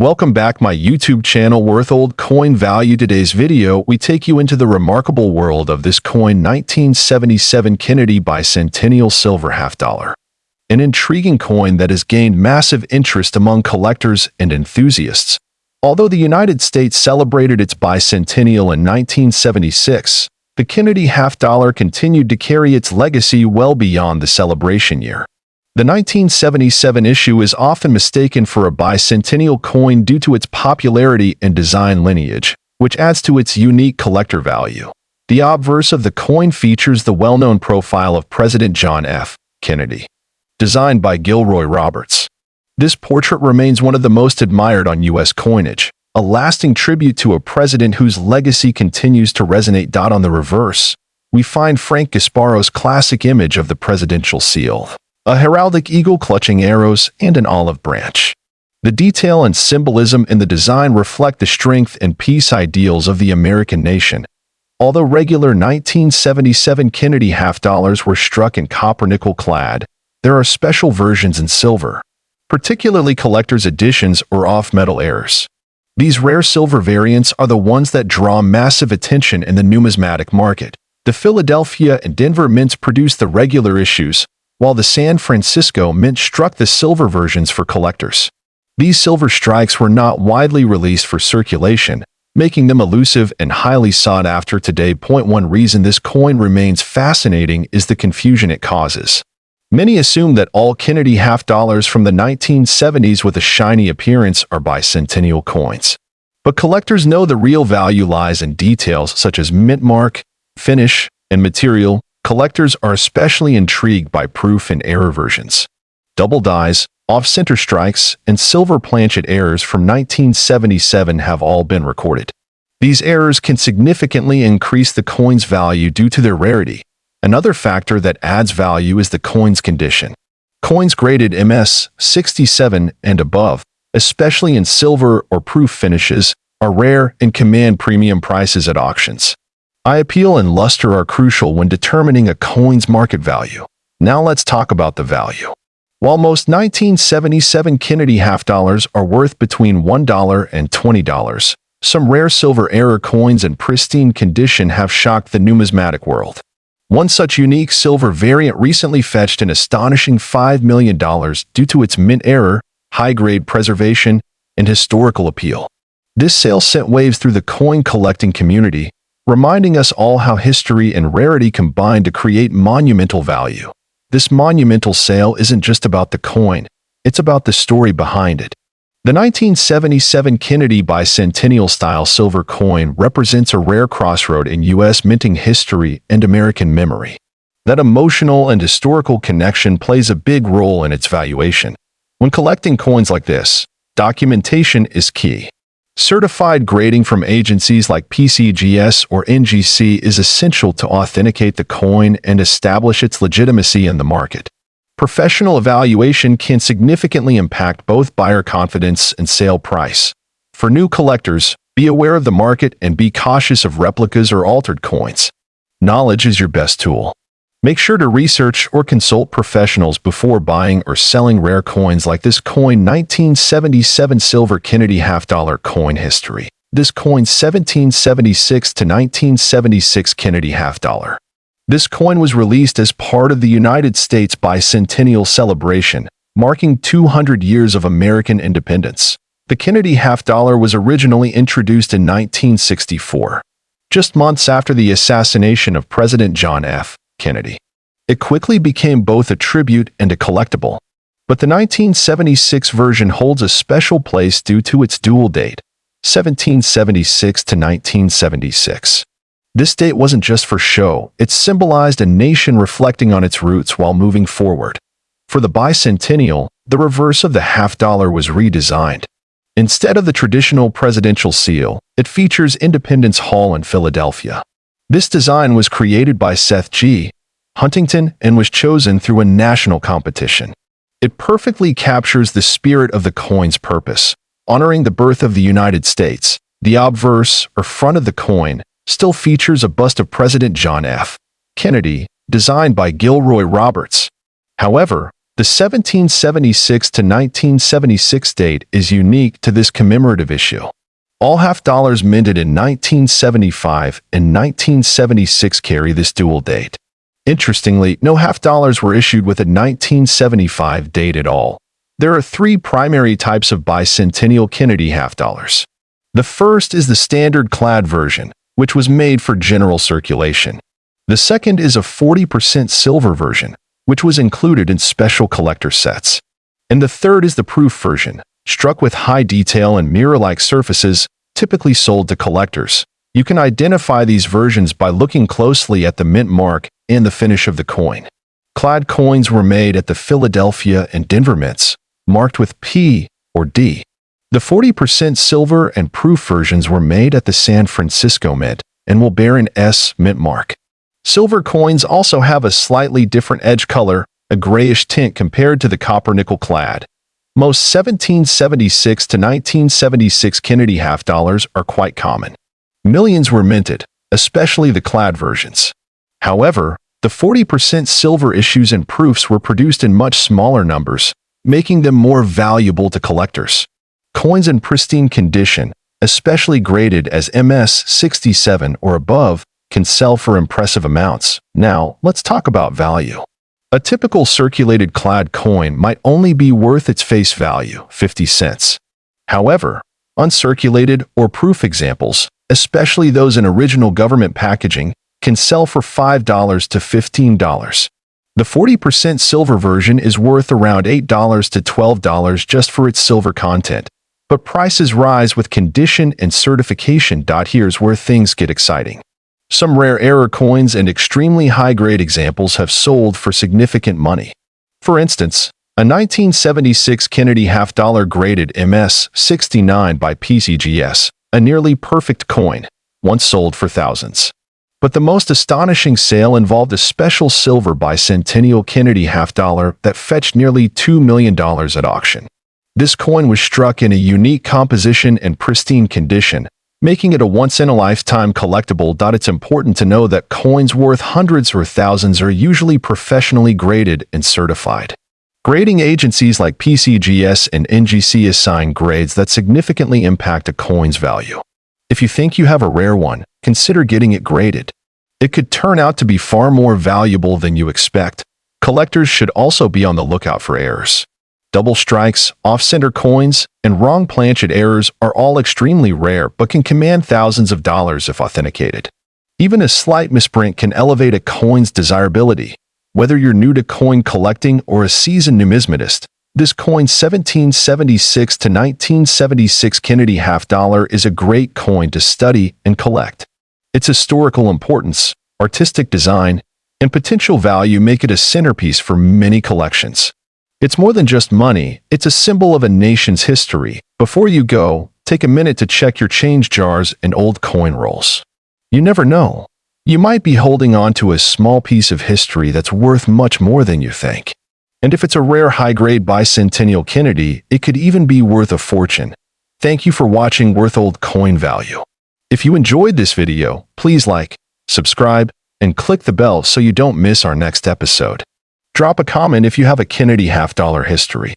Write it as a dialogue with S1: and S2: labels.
S1: Welcome back my YouTube channel Worth Old Coin Value. Today's video, we take you into the remarkable world of this coin 1977 Kennedy Bicentennial Silver Half Dollar. An intriguing coin that has gained massive interest among collectors and enthusiasts. Although the United States celebrated its bicentennial in 1976, the Kennedy half dollar continued to carry its legacy well beyond the celebration year. The 1977 issue is often mistaken for a bicentennial coin due to its popularity and design lineage, which adds to its unique collector value. The obverse of the coin features the well-known profile of President John F. Kennedy, designed by Gilroy Roberts. This portrait remains one of the most admired on U.S. coinage, a lasting tribute to a president whose legacy continues to resonate. On the reverse, we find Frank Gasparo's classic image of the presidential seal, a heraldic eagle clutching arrows and an olive branch. The detail and symbolism in the design reflect the strength and peace ideals of the American nation. Although regular 1977 Kennedy half dollars were struck in copper-nickel clad, there are special versions in silver, particularly collector's editions or off-metal airs. These rare silver variants are the ones that draw massive attention in the numismatic market. The Philadelphia and Denver mints produce the regular issues, while the San Francisco Mint struck the silver versions for collectors. These silver strikes were not widely released for circulation, making them elusive and highly sought after today. One reason this coin remains fascinating is the confusion it causes. Many assume that all Kennedy half dollars from the 1970s with a shiny appearance are bicentennial coins. But collectors know the real value lies in details such as mint mark, finish, and material. Collectors are especially intrigued by proof and error versions. Double dies, off-center strikes, and silver planchet errors from 1977 have all been recorded. These errors can significantly increase the coin's value due to their rarity. Another factor that adds value is the coin's condition. Coins graded MS 67 and above, especially in silver or proof finishes, are rare and command premium prices at auctions. Eye appeal and luster are crucial when determining a coin's market value. Now let's talk about the value. While most 1977 Kennedy half dollars are worth between $1 and $20, some rare silver era coins in pristine condition have shocked the numismatic world. One such unique silver variant recently fetched an astonishing $5 million due to its mint error, high-grade preservation, and historical appeal. This sale sent waves through the coin collecting community, reminding us all how history and rarity combine to create monumental value. This monumental sale isn't just about the coin, it's about the story behind it. The 1977 Kennedy Bicentennial-style silver coin represents a rare crossroad in U.S. minting history and American memory. That emotional and historical connection plays a big role in its valuation. When collecting coins like this, documentation is key. Certified grading from agencies like PCGS or NGC is essential to authenticate the coin and establish its legitimacy in the market. Professional evaluation can significantly impact both buyer confidence and sale price. For new collectors, be aware of the market and be cautious of replicas or altered coins. Knowledge is your best tool. Make sure to research or consult professionals before buying or selling rare coins like this coin 1977 Silver Kennedy half dollar coin history. This coin 1776 to 1976 Kennedy half dollar. This coin was released as part of the United States Bicentennial celebration, marking 200 years of American independence. The Kennedy half dollar was originally introduced in 1964, just months after the assassination of President John F. Kennedy. It quickly became both a tribute and a collectible. But the 1976 version holds a special place due to its dual date, 1776 to 1976. This date wasn't just for show, it symbolized a nation reflecting on its roots while moving forward. For the bicentennial, the reverse of the half dollar was redesigned. Instead of the traditional presidential seal, it features Independence Hall in Philadelphia. This design was created by Seth G. Huntington and was chosen through a national competition. It perfectly captures the spirit of the coin's purpose, honoring the birth of the United States. The obverse, or front of the coin, still features a bust of President John F. Kennedy, designed by Gilroy Roberts. However, The 1776 to 1976 date is unique to this commemorative issue. All half dollars minted in 1975 and 1976 carry this dual date. Interestingly, no half dollars were issued with a 1975 date at all. There are three primary types of bicentennial Kennedy half dollars. The first is the standard clad version, which was made for general circulation. The second is a 40% silver version, which was included in special collector sets. And the third is the proof version, struck with high detail and mirror-like surfaces, typically sold to collectors. You can identify these versions by looking closely at the mint mark and the finish of the coin. Clad coins were made at the Philadelphia and Denver mints, marked with P or D. The 40% silver and proof versions were made at the San Francisco Mint and will bear an S mint mark. Silver coins also have a slightly different edge color, a grayish tint compared to the copper-nickel clad. Most 1776 to 1976 Kennedy half dollars are quite common. Millions were minted, especially the clad versions. However, the 40% silver issues and proofs were produced in much smaller numbers, making them more valuable to collectors. Coins in pristine condition, especially graded as MS 67 or above, can sell for impressive amounts. Now, let's talk about value. A typical circulated clad coin might only be worth its face value, 50 cents. However, uncirculated or proof examples, especially those in original government packaging, can sell for $5 to $15. The 40% silver version is worth around $8 to $12 just for its silver content, but prices rise with condition and certification. Here's where things get exciting. Some rare error coins and extremely high-grade examples have sold for significant money. For instance, a 1976 Kennedy half dollar graded MS 69 by PCGS, a nearly perfect coin, once sold for thousands. But the most astonishing sale involved a special silver bicentennial Kennedy half dollar that fetched nearly $2 million at auction. This coin was struck in a unique composition and pristine condition, making it a once-in-a-lifetime collectible. It's important to know that coins worth hundreds or thousands are usually professionally graded and certified. Grading agencies like PCGS and NGC assign grades that significantly impact a coin's value. If you think you have a rare one, consider getting it graded. It could turn out to be far more valuable than you expect. Collectors should also be on the lookout for errors. Double strikes, off-center coins, and wrong planchet errors are all extremely rare but can command thousands of dollars if authenticated. Even a slight misprint can elevate a coin's desirability. Whether you're new to coin collecting or a seasoned numismatist, this coin 1776 to 1976 Kennedy half dollar is a great coin to study and collect. Its historical importance, artistic design, and potential value make it a centerpiece for many collections. It's more than just money, it's a symbol of a nation's history. Before you go, take a minute to check your change jars and old coin rolls. You never know. You might be holding on to a small piece of history that's worth much more than you think. And if it's a rare high-grade bicentennial Kennedy, it could even be worth a fortune. Thank you for watching Worth Old Coin Value. If you enjoyed this video, please like, subscribe, and click the bell so you don't miss our next episode. Drop a comment if you have a Kennedy half dollar history.